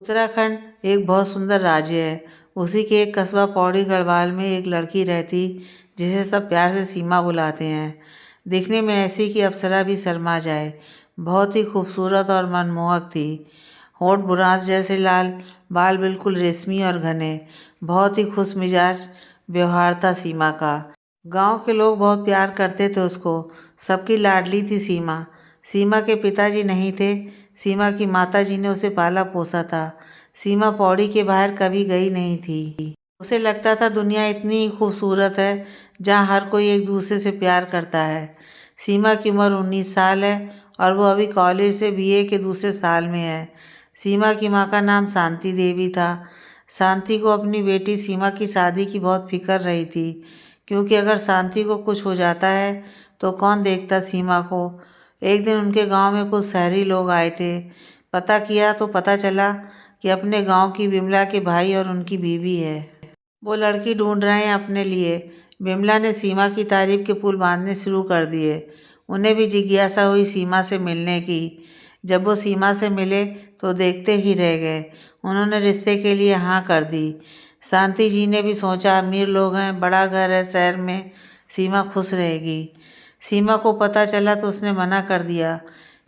उत्तराखंड एक बहुत सुंदर राज्य है। उसी के एक कस्बा पौड़ी गढ़वाल में एक लड़की रहती, जिसे सब प्यार से सीमा बुलाते हैं। दिखने में ऐसी कि अप्सरा भी शर्मा जाए। बहुत ही खूबसूरत और मनमोहक थी। होंठ बुरांस जैसे लाल, बाल बिल्कुल रेशमी और घने। बहुत ही खुश मिजाज व्यवहार था सीमा का। गांव के लोग बहुत प्यार करते थे उसको। सबकी लाडली थी सीमा। सीमा के पिताजी नहीं थे। सीमा की माताजी ने उसे पाला पोसा था। सीमा पौड़ी के बाहर कभी गई नहीं थी। उसे लगता था दुनिया इतनी ही खूबसूरत है, जहाँ हर कोई एक दूसरे से प्यार करता है। सीमा की उम्र 19 साल है और वो अभी कॉलेज से बीए के दूसरे साल में है। सीमा की माँ का नाम शांति देवी था। शांति को अपनी बेटी सीमा की शादी की बहुत फिक्र रही थी, क्योंकि अगर शांति को कुछ हो जाता है तो कौन देखता सीमा को। एक दिन उनके गांव में कुछ शहरी लोग आए थे। पता किया तो पता चला कि अपने गांव की विमला के भाई और उनकी बीवी है। वो लड़की ढूंढ रहे हैं अपने लिए। विमला ने सीमा की तारीफ के पुल बांधने शुरू कर दिए। उन्हें भी जिज्ञासा हुई सीमा से मिलने की। जब वो सीमा से मिले तो देखते ही रह गए। उन्होंने रिश्ते के लिए हाँ कर दी। शांति जी ने भी सोचा, अमीर लोग हैं, बड़ा घर है शहर में, सीमा खुश रहेगी। सीमा को पता चला तो उसने मना कर दिया,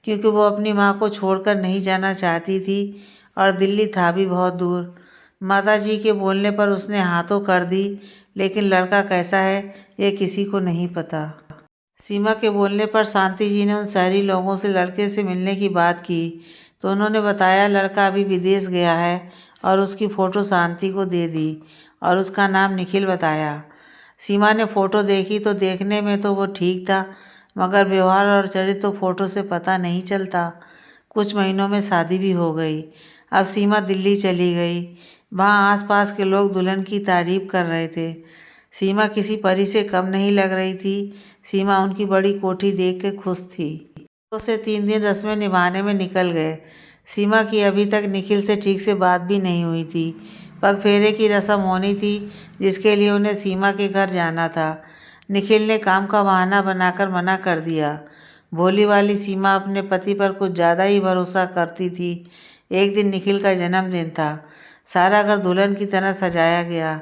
क्योंकि वो अपनी माँ को छोड़कर नहीं जाना चाहती थी और दिल्ली था भी बहुत दूर। माताजी के बोलने पर उसने हाँ तो कर दी, लेकिन लड़का कैसा है ये किसी को नहीं पता। सीमा के बोलने पर शांति जी ने उन शहरी लोगों से लड़के से मिलने की बात की, तो उन्होंने बताया लड़का अभी विदेश गया है और उसकी फ़ोटो शांति को दे दी और उसका नाम निखिल बताया। सीमा ने फ़ोटो देखी तो देखने में तो वो ठीक था, मगर व्यवहार और चरित्र तो फ़ोटो से पता नहीं चलता। कुछ महीनों में शादी भी हो गई। अब सीमा दिल्ली चली गई। वहाँ आसपास के लोग दुल्हन की तारीफ कर रहे थे। सीमा किसी परी से कम नहीं लग रही थी। सीमा उनकी बड़ी कोठी देख के खुश थी। उसे 3 दिन रस्में निभाने में निकल गए। सीमा की अभी तक निखिल से ठीक से बात भी नहीं हुई थी। पग फेरे की रस्म होनी थी, जिसके लिए उन्हें सीमा के घर जाना था। निखिल ने काम का बहाना बनाकर मना कर दिया। भोली वाली सीमा अपने पति पर कुछ ज़्यादा ही भरोसा करती थी। एक दिन निखिल का जन्मदिन था। सारा घर दुल्हन की तरह सजाया गया।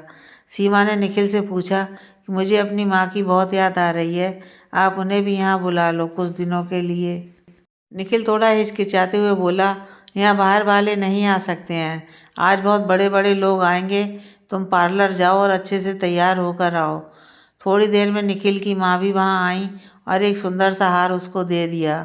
सीमा ने निखिल से पूछा कि मुझे अपनी माँ की बहुत याद आ रही है, आप उन्हें भी यहाँ बुला लो कुछ दिनों के लिए। निखिल थोड़ा हिचकिचाते हुए बोला, यहाँ बाहर वाले नहीं आ सकते हैं, आज बहुत बड़े बड़े लोग आएंगे, तुम पार्लर जाओ और अच्छे से तैयार होकर आओ। थोड़ी देर में निखिल की माँ भी वहाँ आई और एक सुंदर सा हार उसको दे दिया।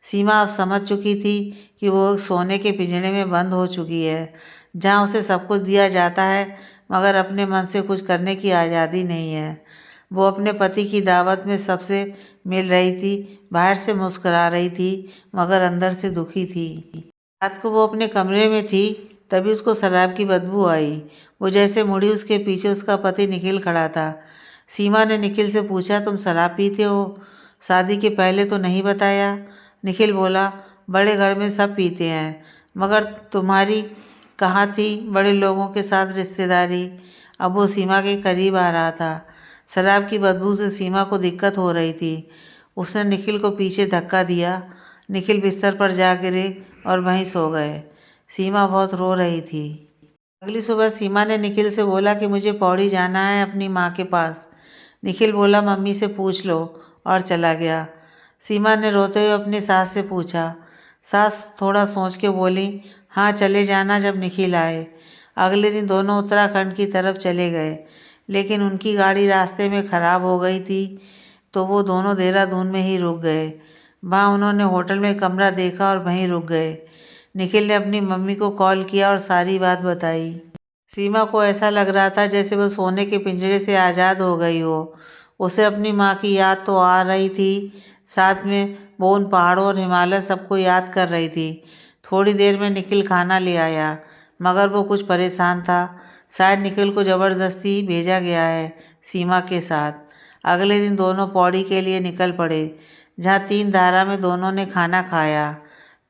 सीमा अब समझ चुकी थी कि वो सोने के पिंजरे में बंद हो चुकी है, जहाँ उसे सब कुछ दिया जाता है मगर अपने मन से कुछ करने की आज़ादी नहीं है। वो अपने पति की दावत में सबसे मिल रही थी, बाहर से मुस्कुरा रही थी मगर अंदर से दुखी थी। रात को वो अपने कमरे में थी, तभी उसको शराब की बदबू आई। वो जैसे मुड़ी, उसके पीछे उसका पति निखिल खड़ा था। सीमा ने निखिल से पूछा, तुम शराब पीते हो? शादी के पहले तो नहीं बताया। निखिल बोला, बड़े घर में सब पीते हैं, मगर तुम्हारी कहाँ थी बड़े लोगों के साथ रिश्तेदारी। अब वो सीमा के करीब आ रहा था। शराब की बदबू से सीमा को दिक्कत हो रही थी। उसने निखिल को पीछे धक्का दिया। निखिल बिस्तर पर जा गिरे और वहीं सो गए। सीमा बहुत रो रही थी। अगली सुबह सीमा ने निखिल से बोला कि मुझे पौड़ी जाना है अपनी माँ के पास। निखिल बोला, मम्मी से पूछ लो, और चला गया। सीमा ने रोते हुए अपनी सास से पूछा। सास थोड़ा सोच के बोली, हाँ चले जाना जब निखिल आए। अगले दिन दोनों उत्तराखंड की तरफ चले गए, लेकिन उनकी गाड़ी रास्ते में ख़राब हो गई थी, तो वो दोनों देहरादून में ही रुक गए। वहाँ उन्होंने होटल में कमरा देखा और वहीं रुक गए। निखिल ने अपनी मम्मी को कॉल किया और सारी बात बताई। सीमा को ऐसा लग रहा था जैसे वह सोने के पिंजरे से आज़ाद हो गई हो। उसे अपनी माँ की याद तो आ रही थी, साथ में वो उन पहाड़ों और हिमालय सबको याद कर रही थी। थोड़ी देर में निखिल खाना ले आया, मगर वो कुछ परेशान था। शायद निखिल को ज़बरदस्ती भेजा गया है सीमा के साथ। अगले दिन दोनों पौड़ी के लिए निकल पड़े, जहाँ 3 धारा में दोनों ने खाना खाया।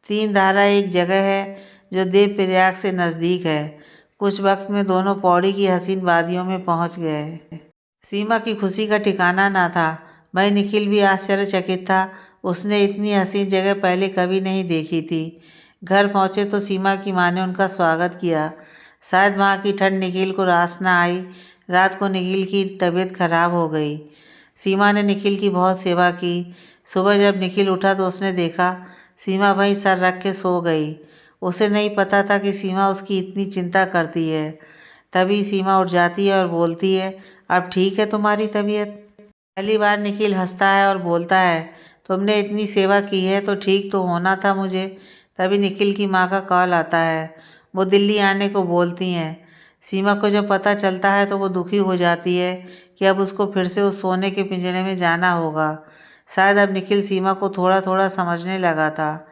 3 धारा एक जगह है जो देवप्रयाग से नज़दीक है। कुछ वक्त में दोनों पौड़ी की हसीन वादियों में पहुंच गए। सीमा की खुशी का ठिकाना ना था। भाई निखिल भी आश्चर्यचकित था। उसने इतनी हसीन जगह पहले कभी नहीं देखी थी। घर पहुँचे तो सीमा की माँ ने उनका स्वागत किया। शायद वहाँ की ठंड निखिल को रास न आई। रात को निखिल की तबीयत खराब हो गई। सीमा ने निखिल की बहुत सेवा की। सुबह जब निखिल उठा तो उसने देखा सीमा वहीं सर रख के सो गई। उसे नहीं पता था कि सीमा उसकी इतनी चिंता करती है। तभी सीमा उठ जाती है और बोलती है, अब ठीक है तुम्हारी तबीयत? पहली बार निखिल हंसता है और बोलता है, तुमने इतनी सेवा की है तो ठीक तो होना था मुझे। तभी निखिल की माँ का कॉल आता है। वो दिल्ली आने को बोलती हैं। सीमा को जब पता चलता है तो वो दुखी हो जाती है कि अब उसको फिर से उस सोने के पिंजरे में जाना होगा। शायद अब निखिल सीमा को थोड़ा थोड़ा समझने लगा था।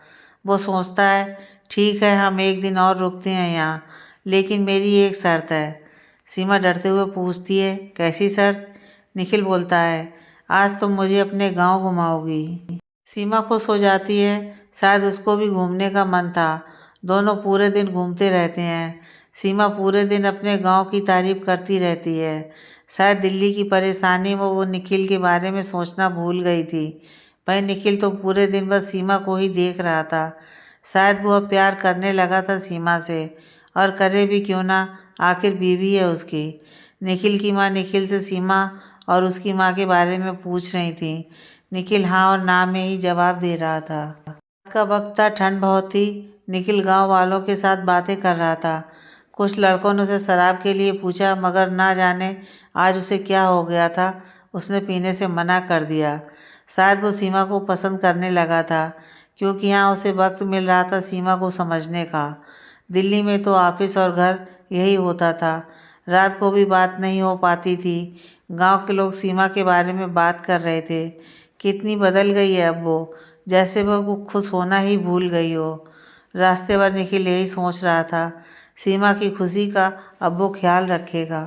वो सोचता है, ठीक है हम एक दिन और रुकते हैं यहाँ, लेकिन मेरी एक शर्त है। सीमा डरते हुए पूछती है, कैसी शर्त? निखिल बोलता है, आज तुम मुझे अपने गांव घुमाओगी। सीमा खुश हो जाती है। शायद उसको भी घूमने का मन था। दोनों पूरे दिन घूमते रहते हैं। सीमा पूरे दिन अपने गांव की तारीफ करती रहती है। शायद दिल्ली की परेशानी में वो निखिल के बारे में सोचना भूल गई थी। वहीं निखिल तो पूरे दिन बस सीमा को ही देख रहा था। शायद वो अब प्यार करने लगा था सीमा से, और करे भी क्यों ना, आखिर बीवी है उसकी। निखिल की माँ निखिल से सीमा और उसकी माँ के बारे में पूछ रही थी। निखिल हाँ और ना में ही जवाब दे रहा था। रात का वक्त था, ठंड बहुत थी। निखिल गांव वालों के साथ बातें कर रहा था। कुछ लड़कों ने उसे शराब के लिए पूछा, मगर ना जाने आज उसे क्या हो गया था, उसने पीने से मना कर दिया। शायद वो सीमा को पसंद करने लगा था, क्योंकि यहाँ उसे वक्त मिल रहा था सीमा को समझने का। दिल्ली में तो ऑफिस और घर यही होता था। रात को भी बात नहीं हो पाती थी। गांव के लोग सीमा के बारे में बात कर रहे थे। कितनी बदल गई है अब वो, जैसे वो खुश होना ही भूल गई हो। रास्ते भर निखिल यही सोच रहा था, सीमा की खुशी का अब वो ख्याल रखेगा।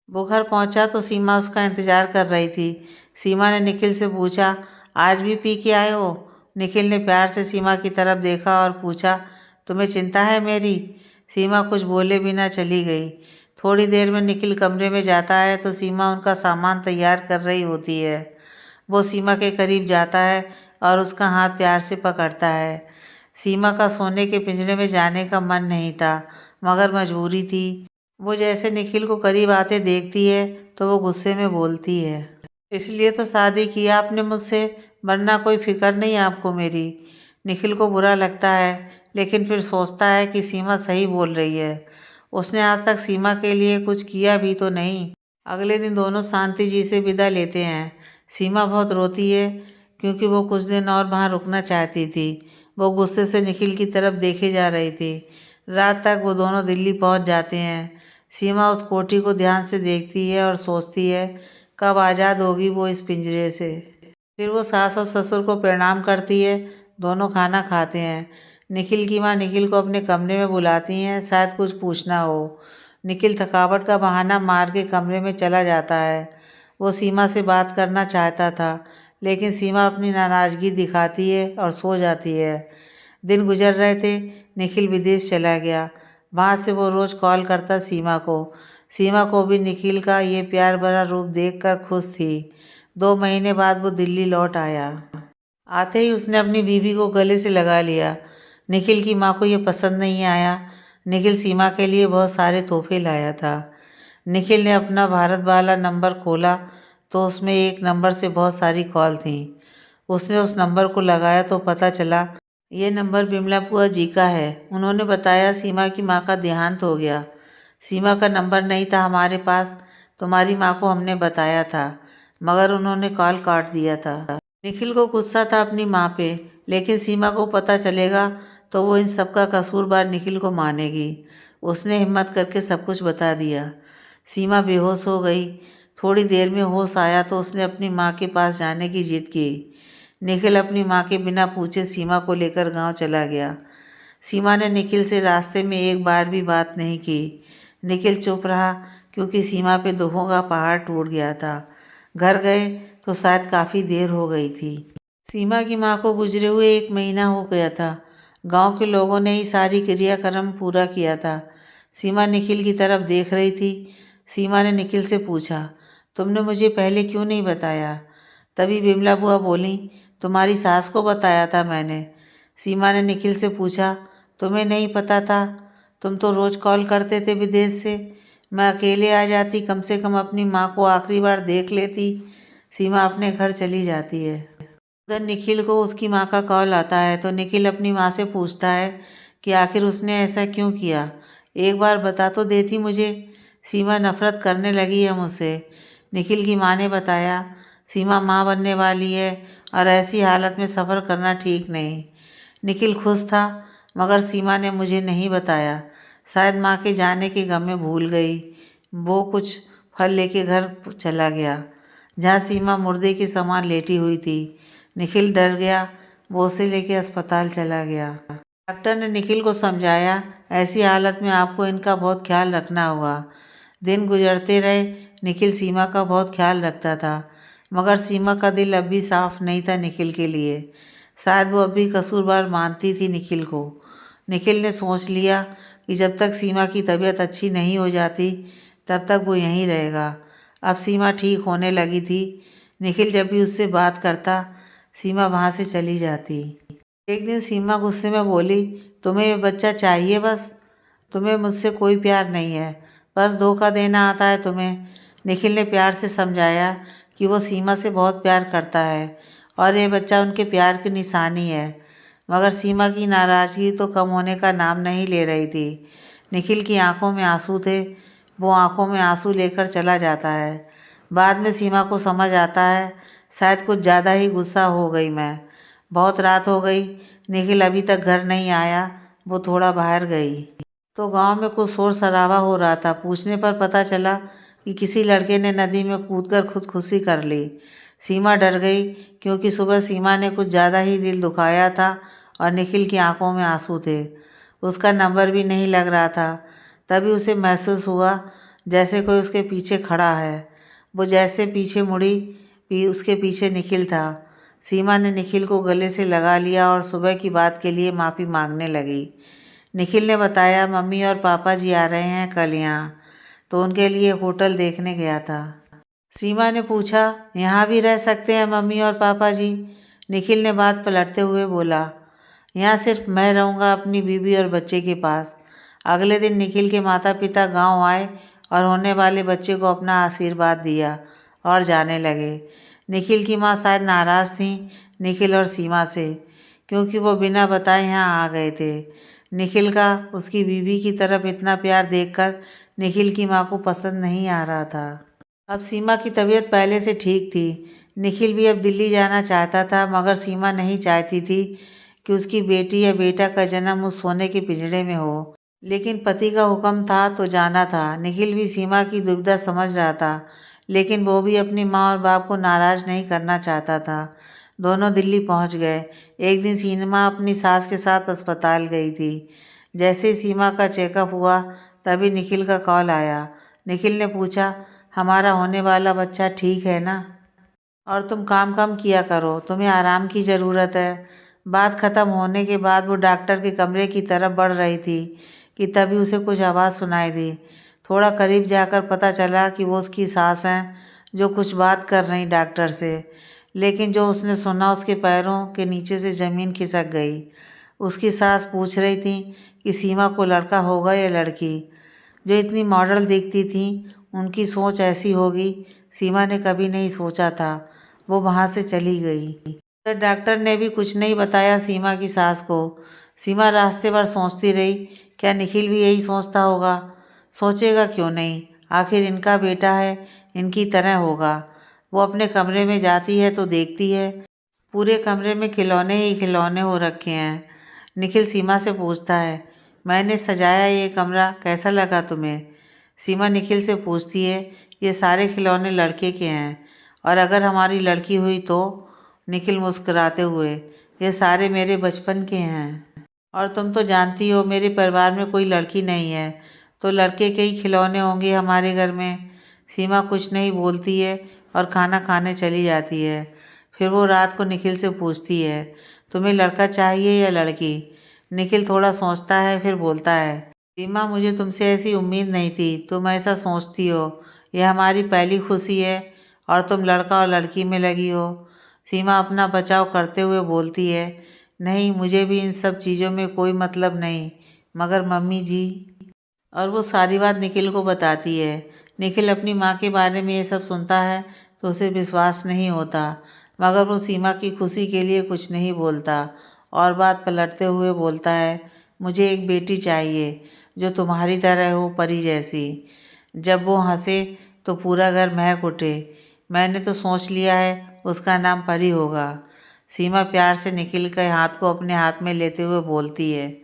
वो घर पहुंचा तो सीमा उसका इंतज़ार कर रही थी। सीमा ने निखिल से पूछा, आज भी पी के आए हो? निखिल ने प्यार से सीमा की तरफ देखा और पूछा, तुम्हें चिंता है मेरी? सीमा कुछ बोले बिना चली गई। थोड़ी देर में निखिल कमरे में जाता है तो सीमा उनका सामान तैयार कर रही होती है। वो सीमा के करीब जाता है और उसका हाथ प्यार से पकड़ता है। सीमा का सोने के पिंजरे में जाने का मन नहीं था, मगर मजबूरी थी। वो जैसे निखिल को करीब आते देखती है तो वो गुस्से में बोलती है, इसलिए तो शादी की आपने मुझसे, वरना कोई फिक्र नहीं आपको मेरी। निखिल को बुरा लगता है, लेकिन फिर सोचता है कि सीमा सही बोल रही है। उसने आज तक सीमा के लिए कुछ किया भी तो नहीं। अगले दिन दोनों शांति जी से विदा लेते हैं। सीमा बहुत रोती है, क्योंकि वो कुछ दिन और वहाँ रुकना चाहती थी। वो गुस्से से निखिल की तरफ देखे जा रही थी। रात तक वो दोनों दिल्ली पहुँच जाते हैं। सीमा उस कोठी को ध्यान से देखती है और सोचती है, कब आज़ाद होगी वो इस पिंजरे से। फिर वो सास और ससुर को प्रणाम करती है। दोनों खाना खाते हैं। निखिल की माँ निखिल को अपने कमरे में बुलाती हैं, शायद कुछ पूछना हो। निखिल थकावट का बहाना मार के कमरे में चला जाता है। वो सीमा से बात करना चाहता था, लेकिन सीमा अपनी नाराज़गी दिखाती है और सो जाती है। दिन गुजर रहे थे। निखिल विदेश चला गया। वहाँ से वो रोज़ कॉल करता सीमा को। सीमा को भी निखिल का ये प्यार भरा रूप देखकर खुश थी। 2 महीने बाद वो दिल्ली लौट आया। आते ही उसने अपनी बीवी को गले से लगा लिया। निखिल की माँ को ये पसंद नहीं आया। निखिल सीमा के लिए बहुत सारे तोहफे लाया था। निखिल ने अपना भारत वाला नंबर खोला तो उसमें एक नंबर से बहुत सारी कॉल थी। उसने उस नंबर को लगाया तो पता चला ये नंबर बिमला बुआ जी का है। उन्होंने बताया, सीमा की माँ का देहांत हो गया। सीमा का नंबर नहीं था हमारे पास, तुम्हारी माँ को हमने बताया था, मगर उन्होंने कॉल काट दिया था। निखिल को गुस्सा था अपनी माँ पे, लेकिन सीमा को पता चलेगा तो वो इन सब का कसूरवार निखिल को मानेगी। उसने हिम्मत करके सब कुछ बता दिया। सीमा बेहोश हो गई। थोड़ी देर में होश आया तो उसने अपनी माँ के पास जाने की जिद की। निखिल अपनी माँ के बिना पूछे सीमा को लेकर गांव चला गया। सीमा ने निखिल से रास्ते में एक बार भी बात नहीं की। निखिल चुप रहा, क्योंकि सीमा पे दुखों का पहाड़ टूट गया था। घर गए तो शायद काफ़ी देर हो गई थी। सीमा की माँ को गुजरे हुए 1 महीना हो गया था। गांव के लोगों ने ही सारी क्रियाक्रम पूरा किया था। सीमा निखिल की तरफ देख रही थी। सीमा ने निखिल से पूछा, तुमने मुझे पहले क्यों नहीं बताया? तभी बिमला बुआ बोली, तुम्हारी सास को बताया था मैंने। सीमा ने निखिल से पूछा, तुम्हें नहीं पता था? तुम तो रोज़ कॉल करते थे विदेश से। मैं अकेले आ जाती, कम से कम अपनी माँ को आखिरी बार देख लेती। सीमा अपने घर चली जाती है। उधर निखिल को उसकी माँ का कॉल आता है तो निखिल अपनी माँ से पूछता है कि आखिर उसने ऐसा क्यों किया। एक बार बता तो देती मुझे। सीमा नफरत करने लगी है मुझसे। निखिल की माँ ने बताया, सीमा माँ बनने वाली है और ऐसी हालत में सफ़र करना ठीक नहीं। निखिल खुश था, मगर सीमा ने मुझे नहीं बताया। शायद माँ के जाने के गम में भूल गई। वो कुछ फल लेके घर चला गया, जहाँ सीमा मुर्दे के समान लेटी हुई थी। निखिल डर गया। वो उसे लेके अस्पताल चला गया। डॉक्टर ने निखिल को समझाया, ऐसी हालत में आपको इनका बहुत ख्याल रखना होगा। दिन गुजरते रहे, निखिल सीमा का बहुत ख्याल रखता था, मगर सीमा का दिल अब भी साफ नहीं था निखिल के लिए। शायद वो अब भी कसूरवार मानती थी निखिल को। निखिल ने सोच लिया कि जब तक सीमा की तबीयत अच्छी नहीं हो जाती, तब तक वो यहीं रहेगा। अब सीमा ठीक होने लगी थी। निखिल जब भी उससे बात करता, सीमा वहाँ से चली जाती। एक दिन सीमा गुस्से में बोली, तुम्हें ये बच्चा चाहिए बस? तुम्हें मुझसे कोई प्यार नहीं है, बस धोखा देना आता है तुम्हें। निखिल ने प्यार से समझाया कि वो सीमा से बहुत प्यार करता है और ये बच्चा उनके प्यार की निशानी है। मगर सीमा की नाराज़गी तो कम होने का नाम नहीं ले रही थी। निखिल की आंखों में आंसू थे। वो आंखों में आंसू लेकर चला जाता है। बाद में सीमा को समझ आता है, शायद कुछ ज़्यादा ही गुस्सा हो गई मैं। बहुत रात हो गई, निखिल अभी तक घर नहीं आया। वो थोड़ा बाहर गई तो गांव में कुछ शोर शराबा हो रहा था। पूछने पर पता चला कि किसी लड़के ने नदी में कूदकर खुदकुशी कर ली। सीमा डर गई, क्योंकि सुबह सीमा ने कुछ ज़्यादा ही दिल दुखाया था और निखिल की आंखों में आंसू थे। उसका नंबर भी नहीं लग रहा था। तभी उसे महसूस हुआ जैसे कोई उसके पीछे खड़ा है। वो जैसे पीछे मुड़ी, उसके पीछे निखिल था। सीमा ने निखिल को गले से लगा लिया और सुबह की बात के लिए माफ़ी मांगने लगी। निखिल ने बताया, मम्मी और पापा जी आ रहे हैं कल यहाँ, तो उनके लिए होटल देखने गया था। सीमा ने पूछा, यहाँ भी रह सकते हैं मम्मी और पापा जी? निखिल ने बात पलटते हुए बोला, यहाँ सिर्फ मैं रहूँगा अपनी बीवी और बच्चे के पास। अगले दिन निखिल के माता पिता गांव आए और होने वाले बच्चे को अपना आशीर्वाद दिया और जाने लगे। निखिल की माँ शायद नाराज़ थी निखिल और सीमा से, क्योंकि वो बिना बताए यहाँ आ गए थे। निखिल का उसकी बीवी की तरफ इतना प्यार देखकर निखिल की माँ को पसंद नहीं आ रहा था। अब सीमा की तबीयत पहले से ठीक थी। निखिल भी अब दिल्ली जाना चाहता था, मगर सीमा नहीं चाहती थी कि उसकी बेटी या बेटा का जन्म उस सोने के पिंजड़े में हो। लेकिन पति का हुक्म था तो जाना था। निखिल भी सीमा की दुविधा समझ रहा था, लेकिन वो भी अपनी माँ और बाप को नाराज़ नहीं करना चाहता था। दोनों दिल्ली पहुंच गए। एक दिन सीमा अपनी सास के साथ अस्पताल गई थी। जैसे ही सीमा का चेकअप हुआ, तभी निखिल का कॉल आया। निखिल ने पूछा, हमारा होने वाला बच्चा ठीक है ना? और तुम काम कम किया करो, तुम्हें आराम की ज़रूरत है। बात ख़त्म होने के बाद वो डॉक्टर के कमरे की तरफ बढ़ रही थी कि तभी उसे कुछ आवाज़ सुनाई दी। थोड़ा करीब जाकर पता चला कि वो उसकी सास हैं, जो कुछ बात कर रही डॉक्टर से। लेकिन जो उसने सुना, उसके पैरों के नीचे से ज़मीन खिसक गई। उसकी सास पूछ रही थी कि सीमा को लड़का होगा या लड़की। जो इतनी मॉडल दिखती थी, उनकी सोच ऐसी होगी, सीमा ने कभी नहीं सोचा था। वो वहाँ से चली गई। तो डॉक्टर ने भी कुछ नहीं बताया सीमा की सास को। सीमा रास्ते भर सोचती रही, क्या निखिल भी यही सोचता होगा? सोचेगा क्यों नहीं, आखिर इनका बेटा है, इनकी तरह होगा। वो अपने कमरे में जाती है तो देखती है पूरे कमरे में खिलौने ही खिलौने हो रखे हैं। निखिल सीमा से पूछता है, मैंने सजाया ये कमरा, कैसा लगा तुम्हें? सीमा निखिल से पूछती है, ये सारे खिलौने लड़के के हैं, और अगर हमारी लड़की हुई तो? निखिल मुस्कुराते हुए, ये सारे मेरे बचपन के हैं, और तुम तो जानती हो मेरे परिवार में कोई लड़की नहीं है, तो लड़के के ही खिलौने होंगे हमारे घर में। सीमा कुछ नहीं बोलती है और खाना खाने चली जाती है। फिर वो रात को निखिल से पूछती है, तुम्हें लड़का चाहिए या लड़की? निखिल थोड़ा सोचता है, फिर बोलता है, सीमा मुझे तुमसे ऐसी उम्मीद नहीं थी, तुम ऐसा सोचती हो। यह हमारी पहली खुशी है और तुम लड़का और लड़की में लगी हो। सीमा अपना बचाव करते हुए बोलती है। नहीं, मुझे भी इन सब चीज़ों में कोई मतलब नहीं, मगर मम्मी जी। और वो सारी बात निखिल को बताती है। निखिल अपनी माँ के बारे में ये सब सुनता है तो उसे विश्वास नहीं होता, मगर वो सीमा की खुशी के लिए कुछ नहीं बोलता और बात पलटते हुए बोलता है, मुझे एक बेटी चाहिए जो तुम्हारी तरह हो, परी जैसी। जब वो हंसे तो पूरा घर महक उठे। मैंने तो सोच लिया है उसका नाम परी होगा। सीमा प्यार से निखिल के हाथ को अपने हाथ में लेते हुए बोलती है,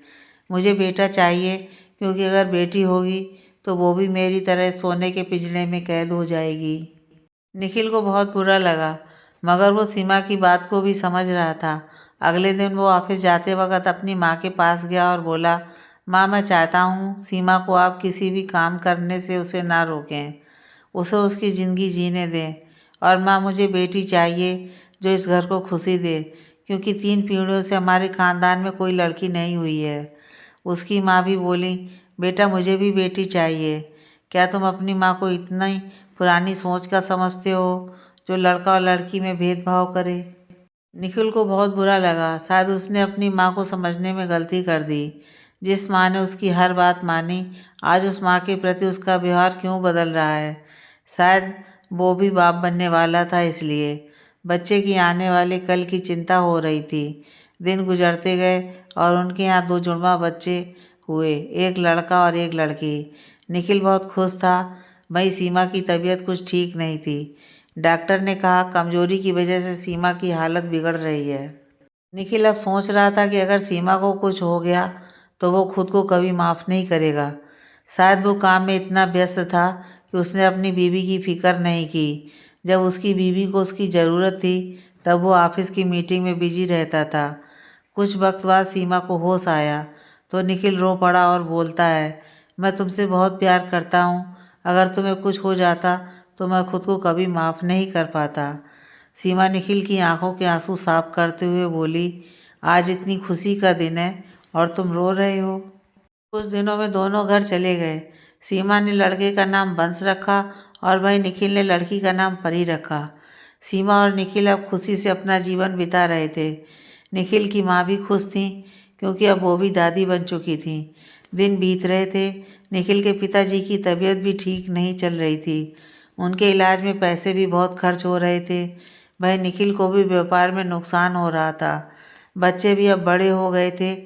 मुझे बेटा चाहिए क्योंकि अगर बेटी होगी तो वो भी मेरी तरह सोने के पिंजरे में कैद हो जाएगी। निखिल को बहुत बुरा लगा, मगर वो सीमा की बात को भी समझ रहा था। अगले दिन वो ऑफिस जाते वक्त अपनी माँ के पास गया और बोला, माँ, मैं चाहता हूँ सीमा को आप किसी भी काम करने से उसे ना रोकें, उसे उसकी ज़िंदगी जीने दें। और माँ, मुझे बेटी चाहिए जो इस घर को खुशी दे, क्योंकि 3 पीढ़ियों से हमारे ख़ानदान में कोई लड़की नहीं हुई है। उसकी माँ भी बोली, बेटा मुझे भी बेटी चाहिए। क्या तुम अपनी माँ को इतना ही पुरानी सोच का समझते हो जो लड़का और लड़की में भेदभाव करे? निखिल को बहुत बुरा लगा। शायद उसने अपनी माँ को समझने में गलती कर दी। जिस माँ ने उसकी हर बात मानी, आज उस माँ के प्रति उसका व्यवहार क्यों बदल रहा है? शायद वो भी बाप बनने वाला था, इसलिए बच्चे की आने वाले कल की चिंता हो रही थी। दिन गुजरते गए और उनके यहाँ 2 जुड़वा बच्चे हुए, एक लड़का और एक लड़की। निखिल बहुत खुश था। वहीं सीमा की तबीयत कुछ ठीक नहीं थी। डॉक्टर ने कहा कमजोरी की वजह से सीमा की हालत बिगड़ रही है। निखिल अब सोच रहा था कि अगर सीमा को कुछ हो गया तो वो खुद को कभी माफ़ नहीं करेगा। शायद वो काम में इतना व्यस्त था कि उसने अपनी बीवी की फिक्र नहीं की। जब उसकी बीवी को उसकी ज़रूरत थी तब वो ऑफिस की मीटिंग में बिजी रहता था। कुछ वक्त बाद सीमा को होश आया तो निखिल रो पड़ा और बोलता है, मैं तुमसे बहुत प्यार करता हूँ। अगर तुम्हें कुछ हो जाता तो मैं खुद को कभी माफ़ नहीं कर पाता। सीमा निखिल की आंखों के आंसू साफ करते हुए बोली, आज इतनी खुशी का दिन है और तुम रो रहे हो। कुछ दिनों में दोनों घर चले गए। सीमा ने लड़के का नाम बंस रखा और भाई निखिल ने लड़की का नाम परी रखा। सीमा और निखिल अब खुशी से अपना जीवन बिता रहे थे। निखिल की माँ भी खुश थी क्योंकि अब वो भी दादी बन चुकी थी। दिन बीत रहे थे। निखिल के पिताजी की तबीयत भी ठीक नहीं चल रही थी। उनके इलाज में पैसे भी बहुत खर्च हो रहे थे। भाई निखिल को भी व्यापार में नुकसान हो रहा था। बच्चे भी अब बड़े हो गए थे,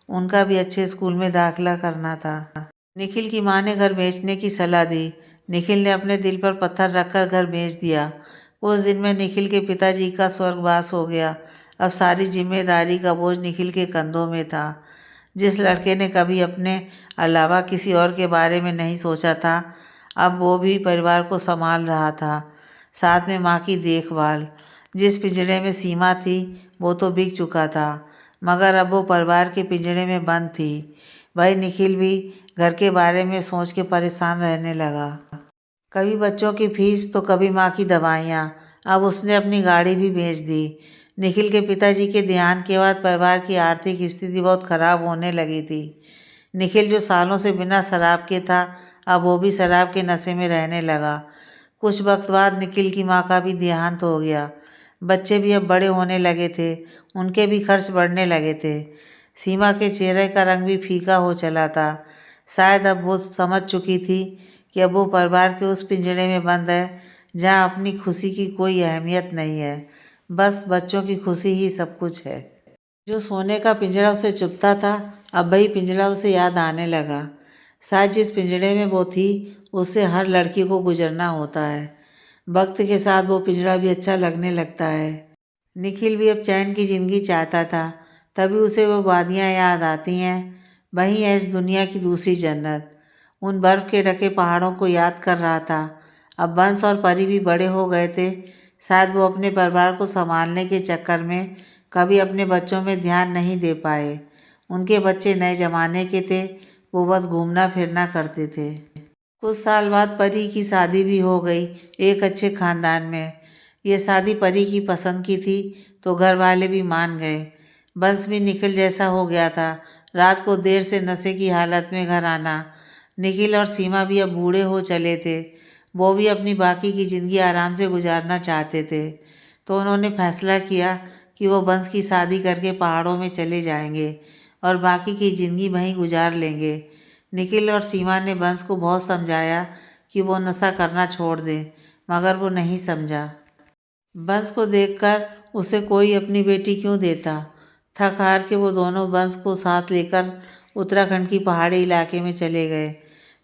उनका भी अच्छे स्कूल में दाखिला करना था। निखिल की माँ ने घर बेचने की सलाह दी। निखिल ने अपने दिल पर पत्थर रखकर घर बेच दिया। उस दिन में निखिल के पिताजी का स्वर्गवास हो गया। अब सारी जिम्मेदारी का बोझ निखिल के कंधों में था। जिस लड़के ने कभी अपने अलावा किसी और के बारे में नहीं सोचा था, अब वो भी परिवार को संभाल रहा था, साथ में माँ की देखभाल। जिस पिंजरे में सीमा थी वो तो बिक चुका था, मगर अब वो परिवार के पिंजरे में बंद थी। भाई निखिल भी घर के बारे में सोच के परेशान रहने लगा। कभी बच्चों की फीस तो कभी माँ की दवाइयाँ। अब उसने अपनी गाड़ी भी बेच दी। निखिल के पिताजी के देहांत के बाद परिवार की आर्थिक स्थिति बहुत खराब होने लगी थी। निखिल जो सालों से बिना शराब के था, अब वो भी शराब के नशे में रहने लगा। कुछ वक्त बाद निखिल की माँ का भी देहांत हो गया। बच्चे भी अब बड़े होने लगे थे, उनके भी खर्च बढ़ने लगे थे। सीमा के चेहरे का रंग भी फीका हो चला था। शायद अब वो समझ चुकी थी कि अब वो परिवार के उस पिंजरे में बंद है जहाँ अपनी खुशी की कोई अहमियत नहीं है, बस बच्चों की खुशी ही सब कुछ है। जो सोने का पिंजरा उसे चुभता था, अब वही पिंजरा उसे याद आने लगा। शायद जिस पिंजरे में वो थी उससे हर लड़की को गुजरना होता है। वक्त के साथ वो पिंजरा भी अच्छा लगने लगता है। निखिल भी अब चैन की ज़िंदगी चाहता था, तभी उसे वो वादियाँ याद आती हैं। वहीं है इस दुनिया की दूसरी जन्नत। उन बर्फ़ के ढके पहाड़ों को याद कर रहा था। अब बंस और परी भी बड़े हो गए थे। शायद वो अपने परिवार को संभालने के चक्कर में कभी अपने बच्चों में ध्यान नहीं दे पाए। उनके बच्चे नए ज़माने के थे, वो बस घूमना फिरना करते थे। कुछ साल बाद परी की शादी भी हो गई, एक अच्छे ख़ानदान में। ये शादी परी की पसंद की थी तो घर वाले भी मान गए। बंस भी निखिल जैसा हो गया था, रात को देर से नशे की हालत में घर आना। निखिल और सीमा भी अब बूढ़े हो चले थे, वो भी अपनी बाकी की ज़िंदगी आराम से गुजारना चाहते थे। तो उन्होंने फैसला किया कि वो बंस की शादी करके पहाड़ों में चले जाएंगे और बाकी की ज़िंदगी वहीं गुजार लेंगे। निखिल और सीमा ने बंस को बहुत समझाया कि वो नशा करना छोड़ दे, मगर वो नहीं समझा। बंस को देखकर उसे कोई अपनी बेटी क्यों देता। थक हार के वो दोनों बंस को साथ लेकर उत्तराखंड की पहाड़ी इलाके में चले गए।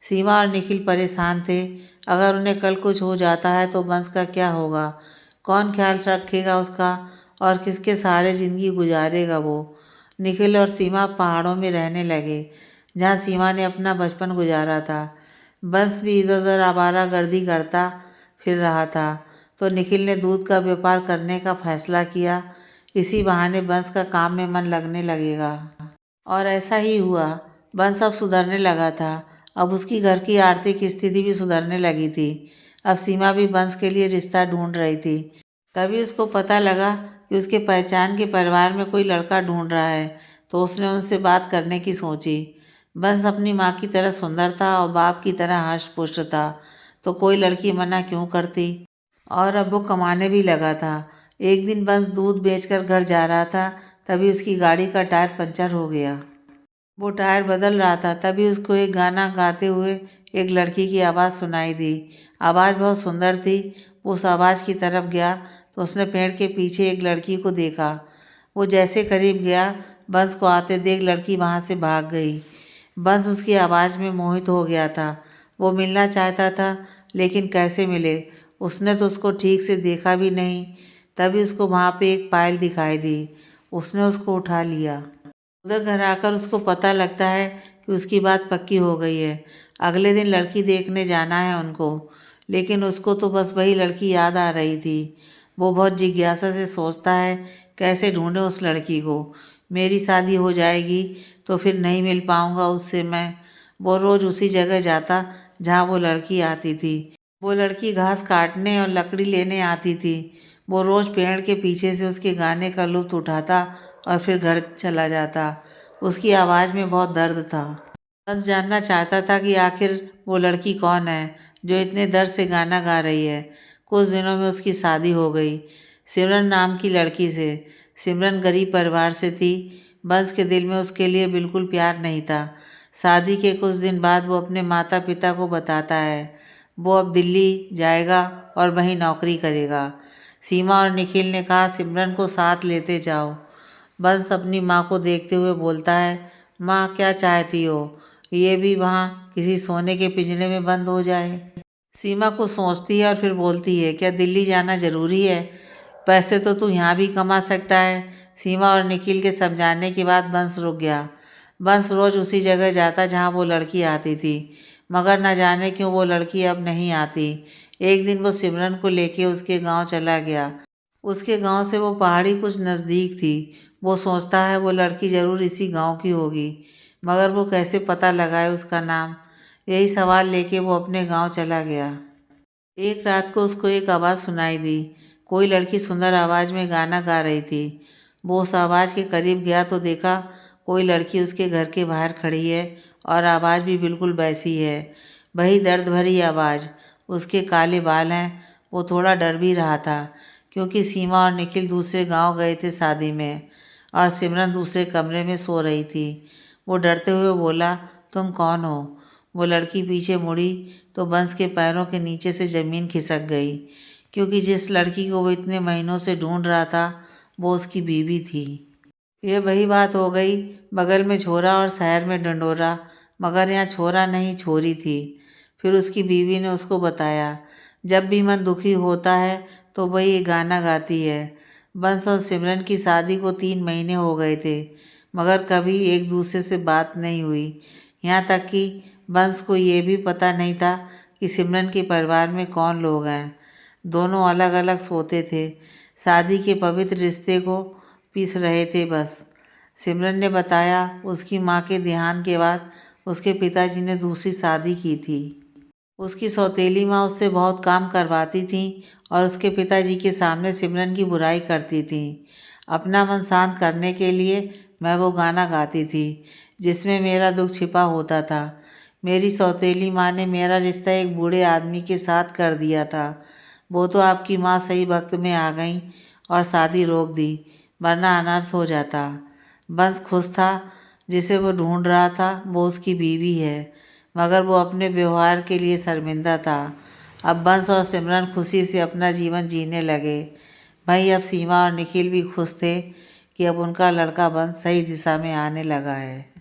सीमा और निखिल परेशान थे। अगर उन्हें कल कुछ हो जाता है तो बंस का क्या होगा, कौन ख्याल रखेगा उसका और किसके सहारे ज़िंदगी गुजारेगा वो। निखिल और सीमा पहाड़ों में रहने लगे, जहाँ सीमा ने अपना बचपन गुजारा था। बंस भी इधर उधर आवारागर्दी करता फिर रहा था, तो निखिल ने दूध का व्यापार करने का फैसला किया। इसी बहाने बंस का काम में मन लगने लगेगा। और ऐसा ही हुआ। बंस अब सुधरने लगा था। अब उसकी घर की आर्थिक स्थिति भी सुधरने लगी थी। अब सीमा भी बंस के लिए रिश्ता ढूंढ रही थी। तभी उसको पता लगा कि उसके पहचान के परिवार में कोई लड़का ढूंढ रहा है, तो उसने उनसे बात करने की सोची। बंस अपनी माँ की तरह सुंदर था और बाप की तरह हष्ट-पुष्ट था, तो कोई लड़की मना क्यों करती। और अब वो कमाने भी लगा था। एक दिन बंस दूध बेचकर घर जा रहा था, तभी उसकी गाड़ी का टायर पंचर हो गया। वो टायर बदल रहा था, तभी उसको एक गाना गाते हुए एक लड़की की आवाज़ सुनाई दी। आवाज़ बहुत सुंदर थी। वो उस आवाज़ की तरफ गया तो उसने पेड़ के पीछे एक लड़की को देखा। वो जैसे करीब गया, बंस को आते देख लड़की वहाँ से भाग गई। बंस उसकी आवाज़ में मोहित हो गया था। वो मिलना चाहता था, लेकिन कैसे मिले। उसने तो उसको ठीक से देखा भी नहीं। तभी उसको वहाँ पे एक पायल दिखाई दी। उसने उसको उठा लिया। उधर घर आकर उसको पता लगता है कि उसकी बात पक्की हो गई है। अगले दिन लड़की देखने जाना है उनको, लेकिन उसको तो बस वही लड़की याद आ रही थी। वो बहुत जिज्ञासा से सोचता है, कैसे ढूंढे उस लड़की को। मेरी शादी हो जाएगी तो फिर नहीं मिल पाऊंगा उससे मैं। वो रोज़ उसी जगह जाता जहाँ वो लड़की आती थी। वो लड़की घास काटने और लकड़ी लेने आती थी। वो रोज़ पेड़ के पीछे से उसके गाने का लुत्फ़ उठाता और फिर घर चला जाता। उसकी आवाज़ में बहुत दर्द था। बस जानना चाहता था कि आखिर वो लड़की कौन है जो इतने दर्द से गाना गा रही है। कुछ दिनों में उसकी शादी हो गई सिमरन नाम की लड़की से। सिमरन गरीब परिवार से थी। बंस के दिल में उसके लिए बिल्कुल प्यार नहीं था। शादी के कुछ दिन बाद वो अपने माता पिता को बताता है। वो अब दिल्ली जाएगा और वहीं नौकरी करेगा। सीमा और निखिल ने कहा, सिमरन को साथ लेते जाओ। बंस अपनी माँ को देखते हुए बोलता है, माँ क्या चाहती हो, ये भी वहाँ किसी सोने के पिंजरे में बंद हो जाए। सीमा कुछ सोचती है और फिर बोलती है, क्या दिल्ली जाना ज़रूरी है? पैसे तो तू यहाँ भी कमा सकता है। सीमा और निखिल के समझाने के बाद बंस रुक गया। बंस रोज़ उसी जगह जाता जहाँ वो लड़की आती थी, मगर न जाने क्यों वो लड़की अब नहीं आती। एक दिन वो सिमरन को लेके उसके गांव चला गया। उसके गांव से वो पहाड़ी कुछ नज़दीक थी। वो सोचता है वो लड़की ज़रूर इसी गांव की होगी, मगर वो कैसे पता लगाए उसका नाम। यही सवाल लेके वो अपने गांव चला गया। एक रात को उसको एक आवाज़ सुनाई दी। कोई लड़की सुंदर आवाज़ में गाना गा रही थी। वो उस आवाज़ के करीब गया तो देखा कोई लड़की उसके घर के बाहर खड़ी है और आवाज़ भी बिल्कुल वैसी है। वही दर्द भरी आवाज़। उसके काले बाल हैं। वो थोड़ा डर भी रहा था, क्योंकि सीमा और निखिल दूसरे गांव गए थे शादी में और सिमरन दूसरे कमरे में सो रही थी। वो डरते हुए बोला, तुम कौन हो? वो लड़की पीछे मुड़ी तो बंस के पैरों के नीचे से ज़मीन खिसक गई, क्योंकि जिस लड़की को वो इतने महीनों से ढूंढ रहा था वो उसकी बीवी थी। ये वही बात हो गई, बगल में छोरा और शहर में डंडोरा, मगर यहाँ छोरा नहीं छोरी थी। फिर उसकी बीवी ने उसको बताया, जब भी मन दुखी होता है तो वही ये गाना गाती है। बंस और सिमरन की शादी को 3 महीने हो गए थे, मगर कभी एक दूसरे से बात नहीं हुई। यहाँ तक कि बंस को ये भी पता नहीं था कि सिमरन के परिवार में कौन लोग हैं। दोनों अलग अलग सोते थे, शादी के पवित्र रिश्ते को पीस रहे थे बस। सिमरन ने बताया, उसकी माँ के देहांत के बाद उसके पिताजी ने दूसरी शादी की थी। उसकी सौतेली माँ उससे बहुत काम करवाती थी और उसके पिताजी के सामने सिमरन की बुराई करती थी। अपना मन शांत करने के लिए मैं वो गाना गाती थी जिसमें मेरा दुख छिपा होता था। मेरी सौतेली माँ ने मेरा रिश्ता एक बूढ़े आदमी के साथ कर दिया था। वो तो आपकी माँ सही वक्त में आ गई और शादी रोक दी, वरना अनर्थ हो जाता। बंस खुश था, जिसे वो ढूंढ रहा था वो उसकी बीवी है, मगर वो अपने व्यवहार के लिए शर्मिंदा था। अब बंस और सिमरन खुशी से अपना जीवन जीने लगे। भाई अब सीमा और निखिल भी खुश थे कि अब उनका लड़का बंस सही दिशा में आने लगा है।